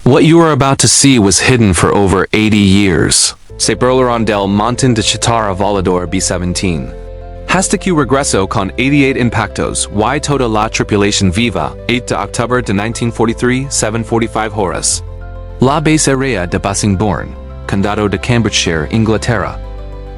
What you are about to see was hidden for over 80 years. Se burlaron del montón de chatarra volador B-17. Hasta que regreso con 88 impactos y toda la tripulación viva, 8 de octubre de 1943, 7:45 horas. La base aérea de Bassingbourn, Condado de Cambridgeshire, Inglaterra.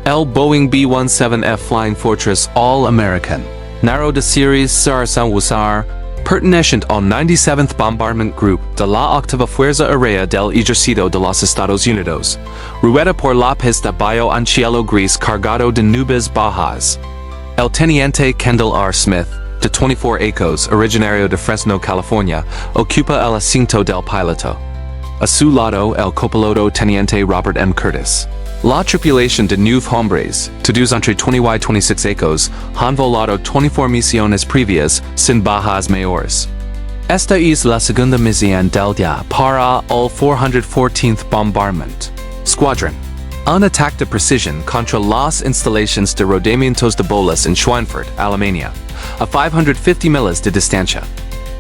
El Boeing B-17F Flying Fortress All-American. Narrow de series Sarsan Wusar, perteneciente al 97th Bombardment Group de la Octava Fuerza Aérea del Ejército de los Estados Unidos. Rueda por la pista Bayo Anchielo gris cargado de nubes bajas. El Teniente Kendall R. Smith, de 24 Acos, originario de Fresno, California, ocupa el asiento del piloto. A su lado el copiloto Teniente Robert M. Curtis. La tripulación de 9 hombres, todos entre 20 y 26 Acos, han volado 24 misiones previas, sin bajas mayores. Esta es la segunda misión del día para el 414th Bombardment Squadron. Un ataque de precisión contra las instalaciones de rodamientos de bolas en Schweinfurt, Alemania, a 550 millas de distancia.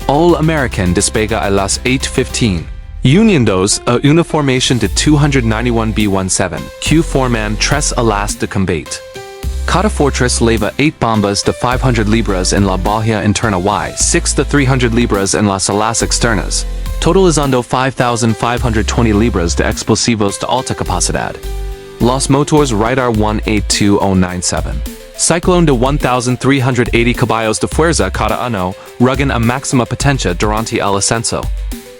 All-American despega a las 8:15. Union 2, a una formación de 291 B-17, que forman 3 alas de combate. Cada fortress leva 8 bombas de 500 libras en la bahía interna y 6 de 300 libras en las alas externas, totalizando 5,520 libras de explosivos de alta capacidad. Los motores Radar 182097. Cyclone de 1,380 caballos de fuerza cada uno, rugen a máxima potencia durante el ascenso.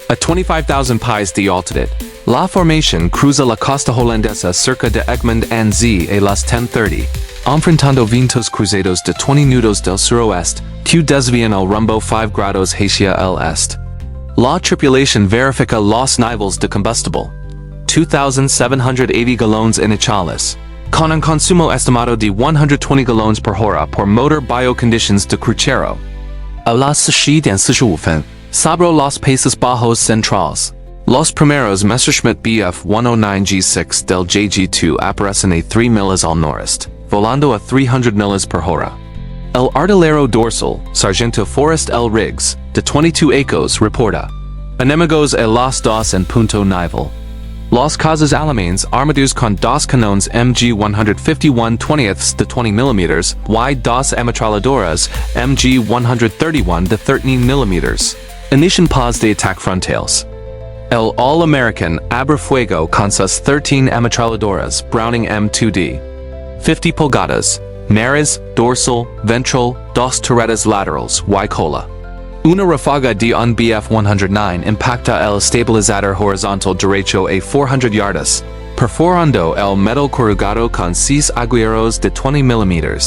A 25,000 pies de altitud. La formación cruza la costa holandesa cerca de Egmond and Z a las 10:30, enfrentando vientos cruzados de 20 nudos del suroeste, que desvían el rumbo 5 grados hacia el este. La tripulación verifica los niveles de combustible. 2,780 galones iniciales. Con un consumo estimado de 120 galones por hora por motor bioconditions de crucero. A las 7:45, sobre los países bajos centrales. Los primeros Messerschmitt Bf 109G6 del JG2 aparecen a 3 millas al noreste, volando a 300 millas por hora. El artillero dorsal, Sargento Forrest L. Riggs, de 22 Acos, reporta. Enemigos a las 2 en punto nivel. Los cazas alemanes armados con 2 canones MG 151 20ths de 20 mm y 2 ametralladoras MG 131 de 13 mm. Inician pause de ataque frontales. El All-American abre fuego con sus 13 ametralladoras Browning M2D. 50 pulgadas, nares, dorsal, ventral, 2 turretas laterales y cola. Una ráfaga de un Bf-109 impacta el estabilizador horizontal derecho a 400 yardas, perforando el metal corrugado con 6 agujeros de 20 mm.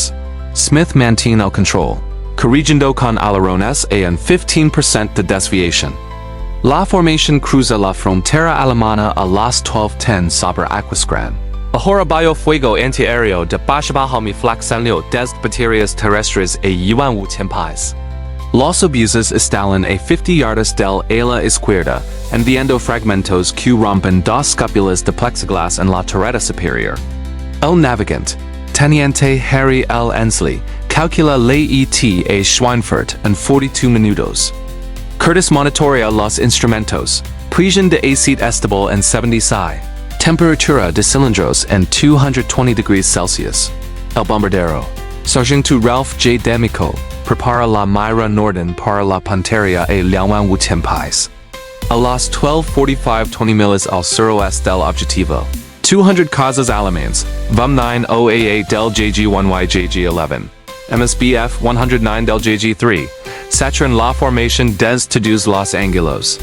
Smith mantiene el control, corrigiendo con alerones a un 15% de desviación. La formación cruza la frontera alemana a las 12:10 sobre Aquisgrán. Ahora bajo fuego antiaéreo de bajo mi flaxanio desde baterías terrestres a yuan wu tempais. Los obuses están a 50 yardas del ala izquierda, enviando fragmentos que rompen 2 scopulas de plexiglas en la turreta superior. El navegante, Teniente Harry L. Ensley, calcula la ET a Schweinfurt en 42 minutos. Curtis monitorea los instrumentos, presión de acid estable en 70 psi, temperatura de cilindros en 220 degrees Celsius. El bombardero, Sargento Ralph J. D'Amico, prepara la mira Norden para la puntería a Liaoan Wu Tempais. A las 12:45 20 millas al suroeste del objetivo. 200 cazas alemanes, VUM-9 OAA del JG-1Y JG-11, MSBF 109 del JG-3, saturan la formación des todos los ángulos.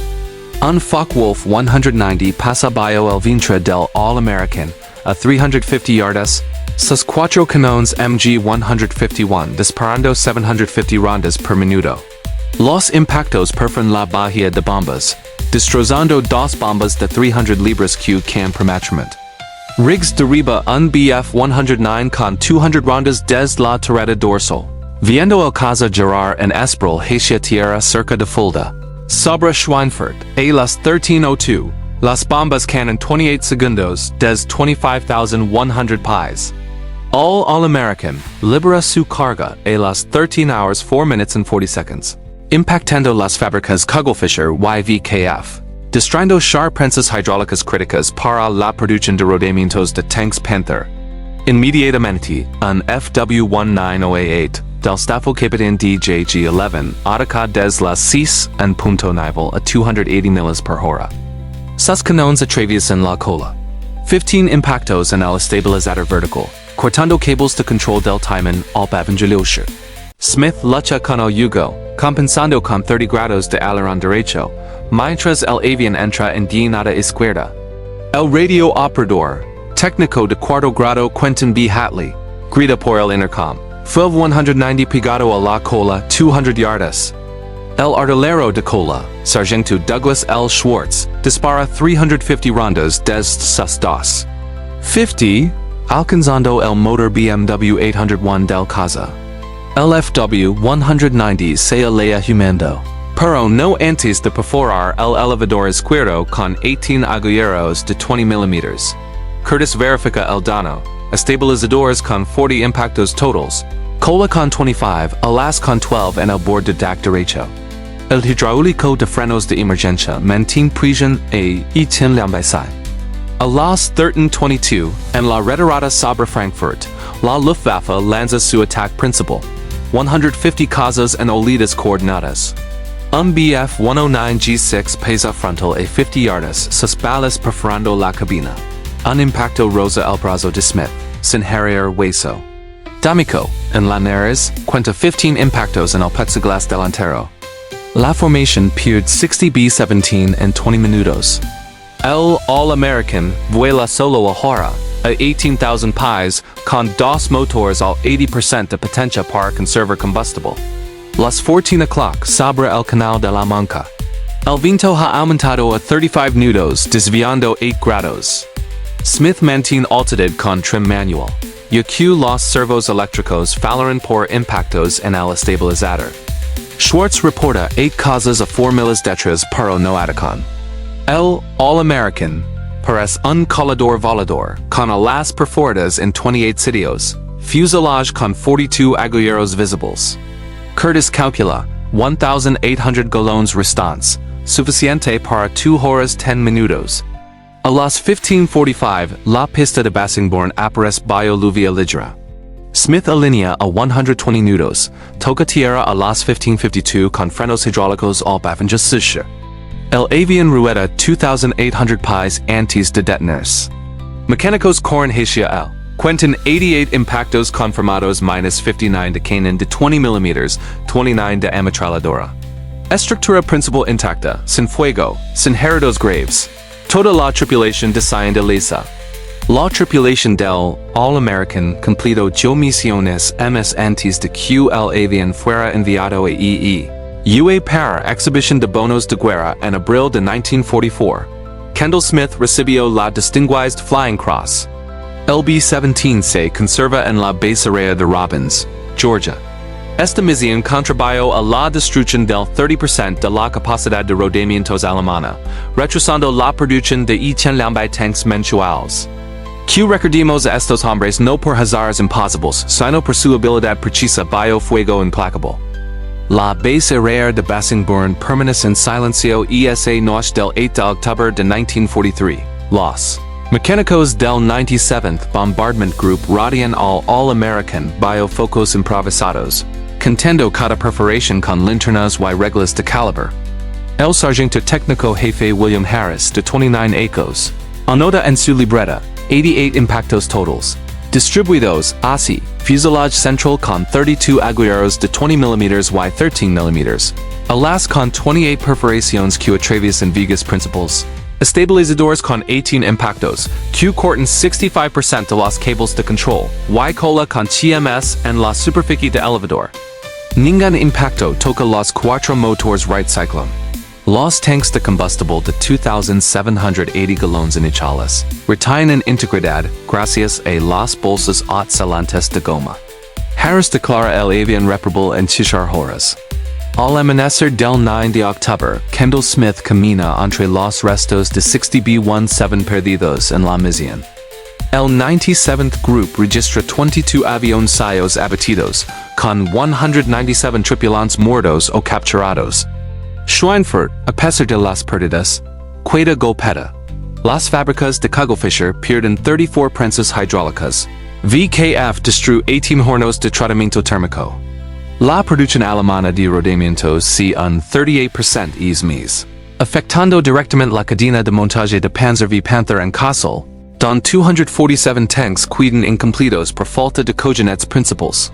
Un Focke-Wulf 190 pasa bajo el vientre del All-American, a 350 yardas, sus 4 canones MG 151 disparando 750 rondas per minuto. Los impactos perforan la bahía de bombas, destrozando 2 bombas de 300 libras que can prematuramente. Riggs derriba un Bf-109 con 200 rondas desde la turreta dorsal, viendo el caza Gerard en Espril hacia tierra cerca de Fulda. Sobre Schweinfurt, a las 13:02, las bombas canon 28 segundos des 25,100 pies. All-American libera su carga a las 13 hours 4 minutes and 40 seconds, impactando las fábricas Kugelfischer YVKF. Destrando char prensas hidráulicas críticas para la producción de rodamientos de tanques Panther. Inmediatamente, un FW-190A8 del Staffel Capitán DJG-11 ataca des las 6 en punto naval a 280 millas per hora. Sus canones atraviesan la cola. 15 impactos en el estabilizador vertical, cortando cables de control del timón al pavangelosher. Smith lucha con el yugo, compensando con 30 grados de aileron derecho, mientras el avión entra en dienada izquierda. El radio operador, técnico de cuarto grado Quentin B. Hatley, grita por el intercom. Fue 190 pegado a la cola 200 yardas. El artillero de cola, Sargento Douglas L. Schwartz, dispara 350 rondas desde sus dos. 50, alcanzando el motor BMW 801 del casa. El FW-190 se alea humando. Pero no antes de perforar el elevador izquierdo con 18 agujeros de 20 mm. Curtis verifica el daño. Estabilizadores con 40 impactos totals. Cola con 25, alas con 12 en el borde de DAC derecho. El hidráulico de frenos de emergencia mantiene presión a 1,200. A las 13:22, en la retirada sobre Frankfurt, la Luftwaffe lanza su ataque principal. 150 casas en olidas coordinadas. Un Bf-109G6 pesa frontal a 50 yardas, sus balas perforando la cabina. Un impacto rosa el brazo de Smith, sin herir hueso. D'Amico, en Linares, cuenta 15 impactos en el plexiglas delantero. La formación pierde 60 B-17 en 20 minutos. El All-American vuela solo ahora, a 18,000 pies, con dos motores al 80% de potencia para conservar combustible. Las 14 o'clock sobre el Canal de la Mancha. El viento ha aumentado a 35 nudos, desviando 8 grados. Smith mantiene altitude con trim manual. YQ los servos eléctricos fallaron por impactos en el estabilizador. Schwartz reporta 8 causas a 4 millas detrás pero no atacon. El All-American parece un colador volador con alas perforadas en 28 sitios, fuselage con 42 agujeros visibles. Curtis calcula 1,800 galones restantes, suficiente para 2 horas 10 minutos. A las 15:45, la pista de Bassingbourn aparece bajo lluvia ligera. Smith alinea a 120 nudos, toca tierra a las 15:52 con frenos hidráulicos al pavangelosher. El avión rueda 2,800 pies antes de detenerse. Mecánicos corren hacia el. Cuentan 88 impactos confirmados minus 59 de canon de 20 mm, 29 de ametralladora. Estructura principal intacta, sin fuego, sin heridos graves. Toda la tripulación desciende ilesa. La tripulación del All-American completó misiones MS antes de que el avión fuera enviado a UA para exhibición de bonos de guerra en abril de 1944. Kendall Smith recibió la Distinguished Flying Cross. El B-17 se conserva en la base aérea de Robbins, Georgia. Esta misión contribuyó a la destrucción del 30% de la capacidad de rodamientos alemana, retrasando la producción de 1,000 tanques mensuales. Que recordemos a estos hombres no por hazares imposibles, sino por su habilidad precisa bajo fuego implacable. La base aérea de Bassingbourn permanece en silencio esa noche del 8 de octubre de 1943. Los mecánicos del 97th Bombardment Group radian al All-American bajo focos improvisados, contendo cada perforación con linternas y reglas de calibre. El sargento técnico jefe William Harris, de 29 ecos, anota en su libreta 88 impactos totals, distribuidos así: fuselage central con 32 agujeros de 20 mm y 13 mm, alas con 28 perforaciones que atraviesan vigas principales. Estabilizadores con 18 impactos, que cortan 65% de los cables de control, y cola con TMS en la superficie de elevador. Ningún impacto toca los 4 motores right cyclone. Los tanques de combustible de 2,780 galones iniciales retienen integridad gracias a las bolsas excelentes de goma. Harris declara el avión reparable en 6 horas. Al amanecer del 9 de octubre, Kendall Smith camina entre los restos de 60 B-17 perdidos en la misión. El 97th Group registra 22 avioncillos abatidos, con 197 tripulantes muertos o capturados. Schweinfurt, a pesar de las pérdidas, Queda golpeta. Las Fábricas de Cagelfischer appeared in 34 prensas hidráulicas. VKF destruyó 18 hornos de tratamiento térmico. La producción alemana de rodamientos se un 38% es mes, afectando directamente la cadena de montaje de Panzer V Panther and Kassel, don 247 tanks quedan incompletos por falta de coordinates principales.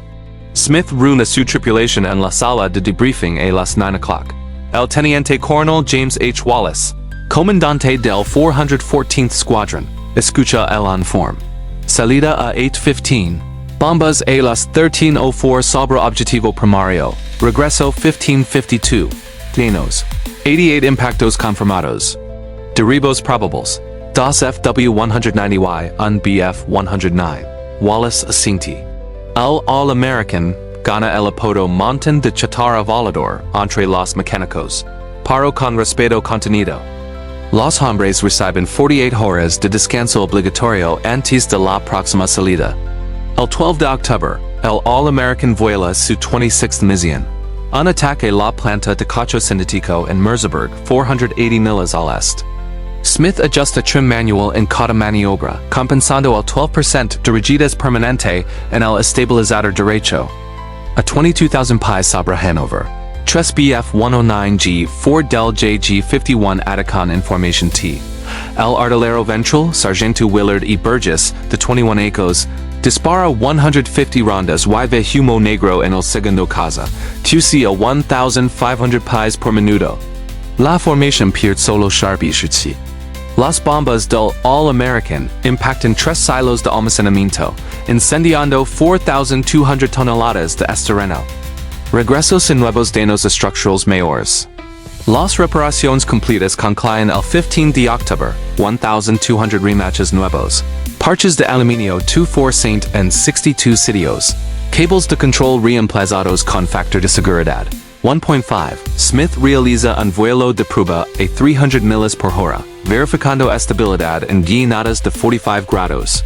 Smith reúne su tripulación en la sala de debriefing a las 9 o'clock. El teniente coronel James H. Wallace, comandante del 414th Squadron, escucha el informe. Salida a 8:15. Bombas a las 13:04 sobre objetivo primario. Regreso 15:52. Llenos. 88 impactos confirmados. Derribos probables. Dos FW-190Y un BF-109. Wallace Asinti. El All-American gana el apodo Montón de Chatarra Volador entre los mecánicos. Paro con respeto contenido. Los hombres reciben 48 horas de descanso obligatorio antes de la próxima salida. El 12 de octubre, el All-American vuela su 26th misión. Un ataque a la planta de cacho sintético en Merseburg 480 millas al este. Smith ajusta trim manual en cada maniobra, compensando el 12% de rigides permanente en el estabilizador derecho. A 22,000 pies sobre Hanover. 3 BF-109G 4 del JG-51 Atacon Information T. El artillero ventral, Sargento Willard E. Burgess, de 21 Ecos, dispara 150 rondas y humo negro en el segundo casa, TUC a 1,500 pies por minuto. La formación pierde solo Sharpie Shutsi. Las bombas del All-American impactan 3 silos de almacenamiento, incendiando 4,200 toneladas de estereno. Regreso sin nuevos daños estructurales mayores. Las reparaciones completas concluyen el 15 de octubre, 1,200 rematches nuevos. Parches de aluminio 2% en 62 sitios. Cables de control reemplazados con factor de seguridad. 1.5. Smith realiza un vuelo de prueba a 300 millas por hora, verificando estabilidad en llenadas de 45 grados.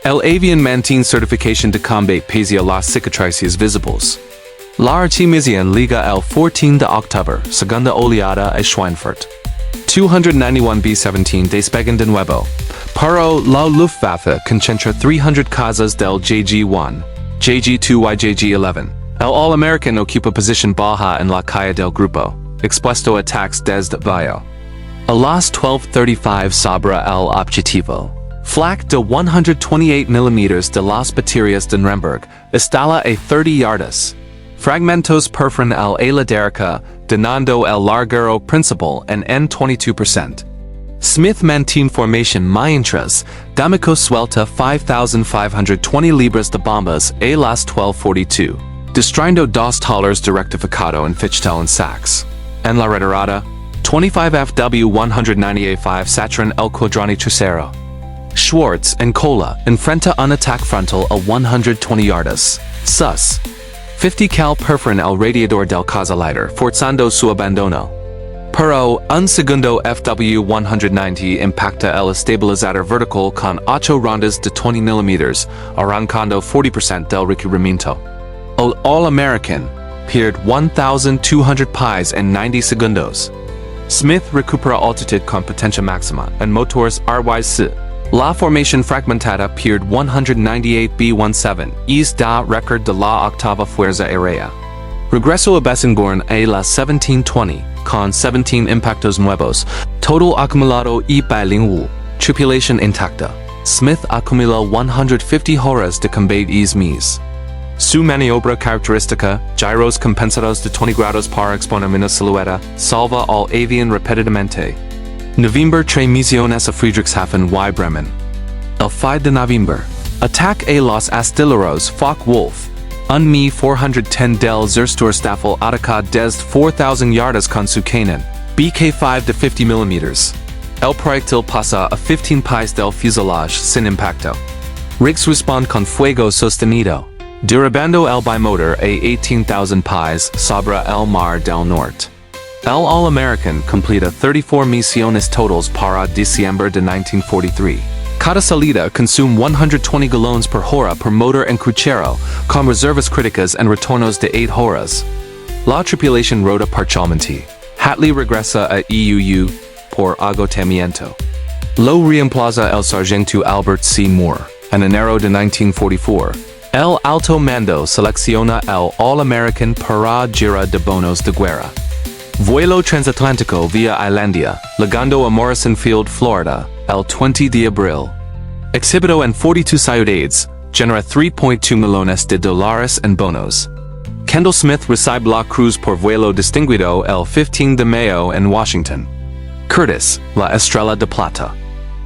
El avión mantiene certificación de combate pese a las cicatrices visibles. La artillería liga el 14 de octubre, segunda oleada a Schweinfurt. 291 B-17 despegan de nuevo. Pero la Luftwaffe concentra 300 casas del JG-1, JG-2 y JG-11. El All-American ocupa posición baja en la calle del grupo, expuesto a attacks desde Valle. A las 12:35 sobre el objetivo. Flak de 128 mm de las baterías de Nuremberg, instala a 30 yardas. Fragmentos perforan el ala derrica, donando el larguero principal en 22%. Smith mantiene formación mientras, D'Amico suelta 5,520 libras de bombas a las 12:42. Destruyendo dos talleres de rectificado en Fichtel and Sachs. En la retirada, 25 FW-198 saturan el quadrani tercero. Schwartz and Kola enfrenta un ataque frontal a 120 yardas. Sus. 50 cal perforan el radiador del Casalighter, forzando su abandono. Pero, un segundo FW-190 impacta el estabilizador vertical con 8 rondas de 20 mm, arrancando 40% del requerimiento. El All-American pierde 1,200 pies en 90 segundos. Smith recupera altitud con potencia máxima en motores RYC. La formación fragmentada pierde 198 B-17, es da record de la octava fuerza aérea. Regreso a Bessenborn a las 17:20, con 17 impactos nuevos, total acumulado y bilingual, tripulación intacta. Smith acumula 150 horas de combate es mes. Su maniobra característica, gyros compensados de 20 grados para exponer una silueta, salva al avión repetidamente. November 3 misiones a Friedrichshafen y Bremen. El 5 de noviembre. Attack a los astilleros Focke-Wulf. Un Mi 410 del Zerstoorstaffel ataca desde 4,000 yardas con su cañón. BK-5 de 50 mm. El proyectil pasa a 15 pies del fuselage sin impacto. Rigs respond con fuego sostenido. Derribando el bimotor a 18,000 pies sobre el Mar del Norte. El All-American completa 34 misiones totales para diciembre de 1943. Cada salida consume 120 galones por hora por motor en crucero, con reservas críticas en retornos de 8 horas. La tripulación rota parcialmente. Hatley regresa a EUU. por agotamiento. Lo reemplaza el sargento Albert C. Moore. En enero de 1944, el alto mando selecciona el All-American para gira de bonos de guerra. Vuelo transatlántico via Islandia, llegando a Morrison Field, Florida, el 20 de abril. Exhibito en 42 ciudades, genera 3.2 millones de dólares en bonos. Kendall Smith recibe la Cruz por vuelo distinguido el 15 de mayo en Washington. Curtis, la Estrella de Plata.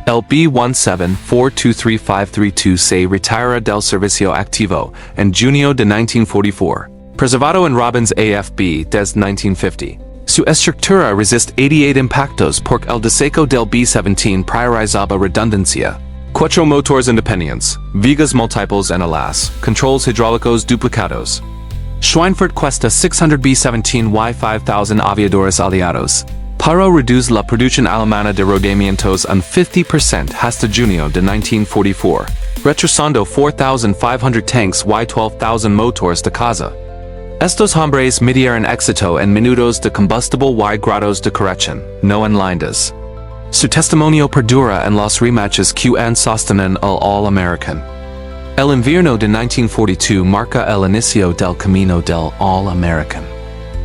El B-17 423532 se retira del servicio activo en junio de 1944. Preservado en Robbins AFB desde 1950. Su estructura resiste 88 impactos porque el diseño del B-17 priorizaba redundancia. 4 motores independientes, vigas múltiples en alas, controls hidráulicos duplicados. Schweinfurt cuesta 600 B-17 Y-5000 aviadores aliados. Para reduce la producción alemana de rodamientos en 50% hasta junio de 1944, retrasando 4,500 tanks y 12,000 motores de caza. Estos hombres midieron éxito en minutos de combustible y grados de corrección, no en lindas. Su testimonio perdura en los rematches que sostienen el All-American. El invierno de 1942 marca el inicio del camino del All-American.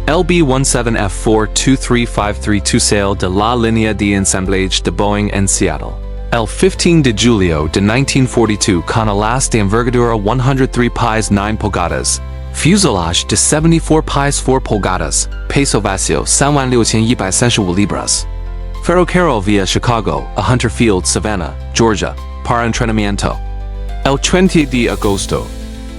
El B-17 F4-23532 sale de la línea de ensamblage de Boeing en Seattle. El 15 de julio de 1942 con alas de envergadura 103 pies 9 pulgadas, fuselage de 74 pies 4 pulgadas, peso vacío 36,135 libras. Ferrocarril via Chicago a Hunter Field, Savannah, Georgia, para entrenamiento. El 20 de agosto,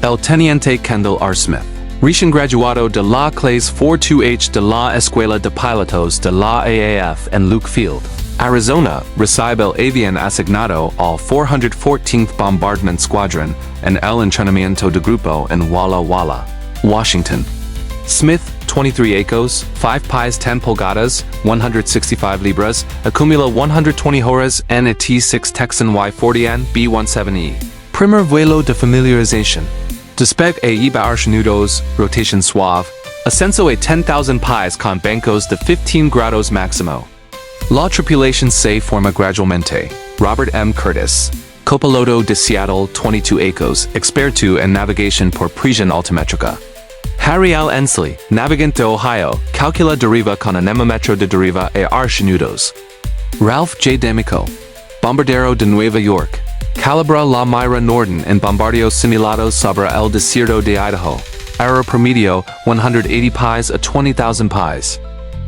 el Teniente Kendall R. Smith, recién graduado de la clase 42H de la Escuela de Pilotos de la AAF en Luke Field, Arizona, recibe el avión asignado al 414th Bombardment Squadron en el entrenamiento de grupo en Walla Walla, Washington. Smith, 23 acos, 5 pies 10 pulgadas, 165 libras, acumula 120 horas en a T6 Texan Y-40N B-17E. Primer vuelo de familiarización. Despegue a iba nudos, rotation suave, ascenso a 10,000 pies con bancos de 15 grados máximo. La tripulación se forma gradualmente. Robert M. Curtis, copiloto de Seattle, 22 acos, experto en navegación por presión altimétrica. Harry L. Ensley, navegante de Ohio, calcula deriva con anemometro de deriva a nudos. Ralph J. D'Amico, bombardero de Nueva York, calibra la mira Norden en bombardeos simulados sobre el desierto de Idaho. Aero promedio 180 pies a 20,000 pies.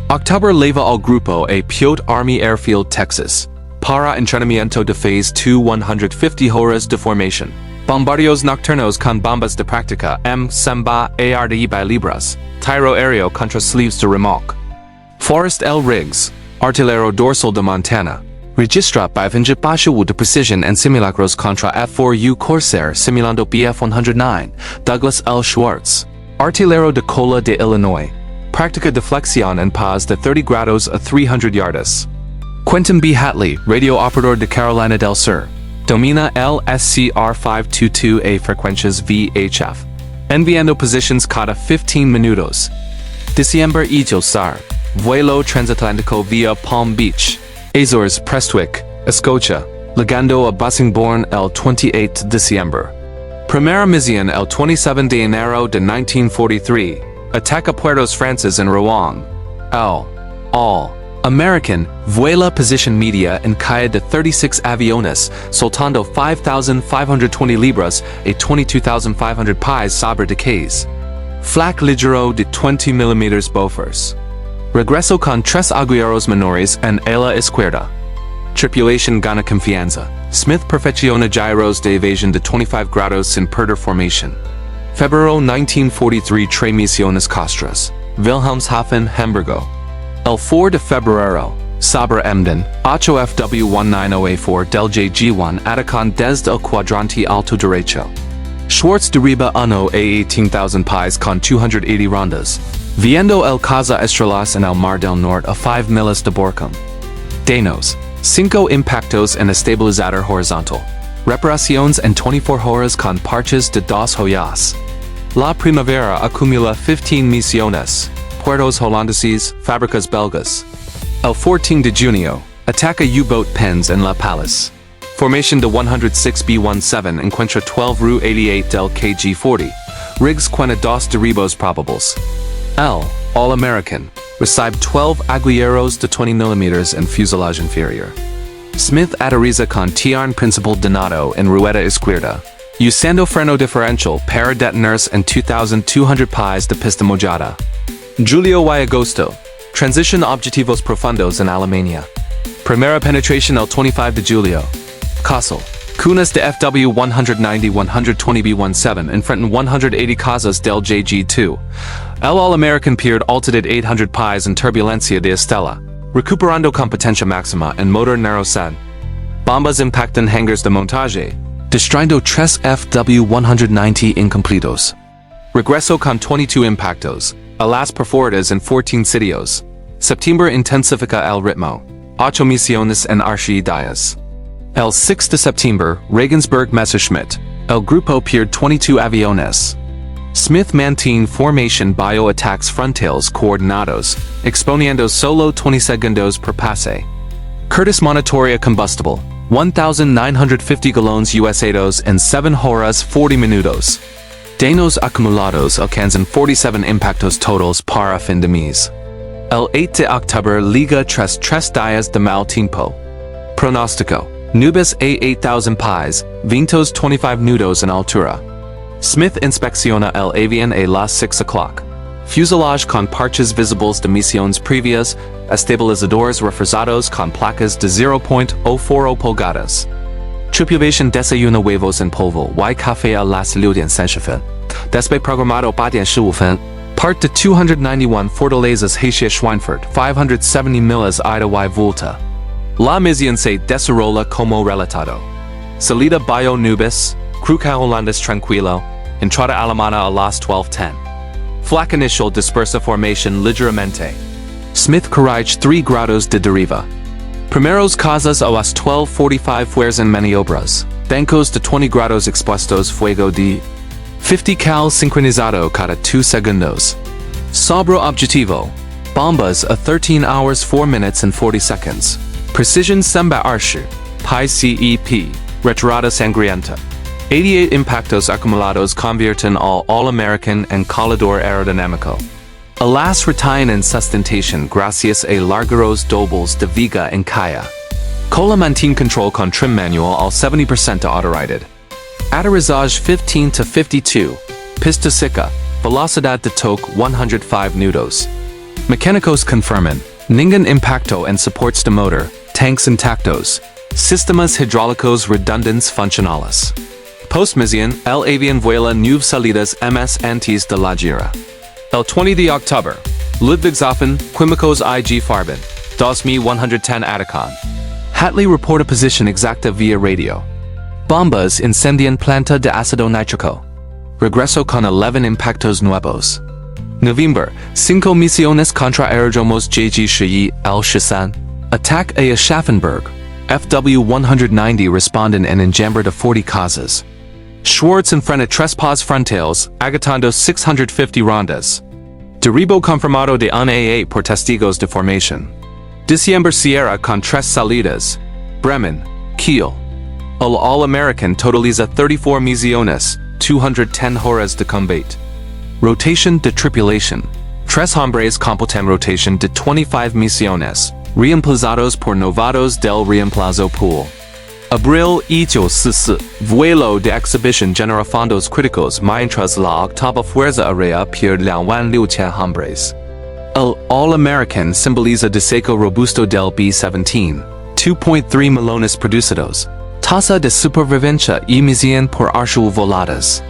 October leva al grupo a Piot Army Airfield, Texas, para entrenamiento de phase 2 150 horas de formación. Bombardeos nocturnos con bombas de práctica Semba AR de by libras, tiro aéreo contra sleeves de remolque. Forrest L. Riggs, artillero dorsal de Montana, registra 28 de precision en simulacros contra F-4U Corsair simulando BF-109, Douglas L. Schwartz, artillero de Cola de Illinois, práctica de flexión en paz de 30 grados a 300 yardas. Quentin B. Hatley, radio operador de Carolina del Sur, domina el SCR-522 a frecuencias VHF, enviando positions cada 15 minutos. Diciembre y Josar, vuelo transatlántico via Palm Beach, Azores, Prestwick, Escocia, llegando a Bassingbourn el 28 de diciembre. Primera misión el 27 de enero de 1943, ataca Puertos Frances en Rouen. El All-American vuela position media en calle de 36 aviones, soltando 5,520 libras a 22,500 pies sobre de case. Flak ligero de 20 mm Bofors. Regreso con 3 agujeros menores en ala izquierda. Tripulation gana confianza. Smith perfecciona gyros de evasión de 25 grados sin perder formación. Febrero 1943 3 misiones costras. Wilhelmshaven, Hamburgo. El 4 de febrero, sobre Emden, 8FW190A4 del JG1 atacan desde el cuadrante alto derecho. Schwartz deriva uno a 18,000 pies con 280 rondas, viendo el caza estrellas en el Mar del Norte a 5 millas de Borkum. Danos, 5 impactos en estabilizador horizontal. Reparaciones en 24 horas con parches de 2 joyas. La primavera acumula 15 misiones. Puertos holandeses, fábricas belgas. El 14 de junio, Attack a U-boat Pens en La Palace. Formation de 106 B-17 encuentra 12 Rue 88 del KG-40. Rigs cuenta dos derribos probables. L. All-American. Recibe 12 aguilleros de 20 mm en fuselage inferior. Smith aterriza con tiarn principal donado en rueda izquierda. Usando freno diferencial para detenerse en 2,200 pies de pista mojada. Julio y agosto. Transition objetivos profundos en Alemania. Primera penetración el 25 de julio. Castle. Cunas de FW-190-120 B-17 enfrentan 180 casas del JG-2. El All-American pierd altitude 800 pies en turbulencia de Estela, recuperando competencia máxima en motor narrowsad. Bombas impactan hangars de montaje, destruyendo 3 FW-190 incompletos. Regreso con 22 impactos, alas perforadas en 14 sitios. Septiembre intensifica el ritmo. 8 misiones en archidias. El 6 de septiembre, Regensburg Messerschmitt. El grupo pierde 22 aviones. Smith mantiene formation bio-attacks frontales coordinados, exponiendo solo 20 segundos per pase. Curtis monitorea combustible, 1,950 galones usados en 7 horas 40 minutos. Daños acumulados alcanzan 47 impactos totals para fin de mes. El 8 de octubre Liga 3 días de mal tiempo. Pronóstico. Nubes a 8,000 pies, vientos 25 nudos en altura. Smith inspecciona el avión a las 6 o'clock. Fuselage con parches visibles de misiones previas, estabilizadores reforzados con placas de 0.040 pulgadas. Tripulación desayuna huevos en polvo y café a las 6:15. Despe programado 8:15. Part de 291 Fortalezas hacia Schweinfurt, 570 millas ida y vuelta. La misión se desarrolla como relatado. Salida Bio Nubes, Cruca Holandés Tranquilo, entrada alemana a las 12:10. Flak initial dispersa formation ligeramente. Smith corrige 3 grados de deriva. Primeros casas a las 12:45 fuerzan maniobras. Bancos de 20 grados expuestos fuego de 50 cal sincronizado cada 2 segundos. Sobre objetivo. Bombas a 13 hours 4 minutes and 40 seconds. Precision Semba Archer, Pi CEP, Retirada Sangrienta. 88 impactos acumulados convierten al All-American en Colador Aerodinamico. Alas retain en sustentación gracias a largueros dobles de viga en calle. Cola mantiene control con trim manual al 70% autorated. Aterrizage 15 to 52, pista seca, velocidad de toque 105 nudos. Mecánicos confirman, ningún impacto en supports de motor, tanks intactos. Sistemas hidráulicos redundantes funcionales. Postmisión, el avión vuela 9 salidas ms antes de la gira. El 20 de octubre, Ludwigshafen, Químicos IG Farben, 2110 Atacon. Hatley reporta posición exacta via radio. Bombas incendian planta de ácido nítrico. Regreso con 11 impactos nuevos. November, 5 misiones contra aerodromos JG el Shisan. Attack a Schaffenburg. FW-190 responden en enjambre de 40 casas. Schwartz enfrenta 3 pas frontales, agotando 650 rondas. Derribo confirmado de un A8 por testigos de formación. Diciembre Sierra con 3 salidas. Bremen, Kiel. El All-American totaliza 34 misiones, 210 horas de combate. Rotation de tripulación. 3 hombres completan rotation de 25 misiones, reemplazados por novatos del reemplazo pool. Abril 1844, vuelo de exhibición genera fondos críticos mientras la octava fuerza aérea pierde 2,600 hombres. El All-American simboliza deseco robusto del B-17, 2.3 melones producidos. Tasa de supervivencia y misión por archivo-voladas.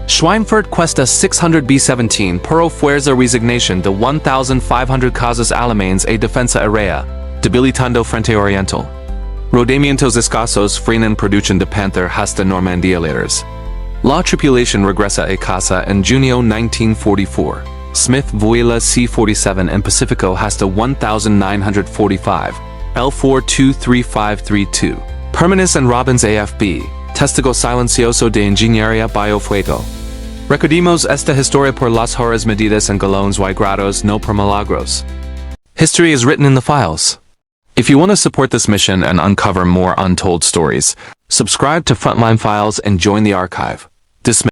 Schweinfurt cuesta 600 B-17 pero fuerza resignación de 1,500 casas alemanes a defensa aérea, debilitando frente oriental. Rodamientos escasos frenan producción de Panther hasta Normandía letters. La tripulación regresa a casa en junio 1944. Smith vuela C-47 en Pacífico hasta 1945. L4-23532. Permanece en Robbins AFB. Testigo silencioso de ingeniería biofuego. Recordemos esta historia por las horas medidas en galones y grados no por milagros. History is written in the files. If you want to support this mission and uncover more untold stories, subscribe to Frontline Files and join the archive. Dismiss.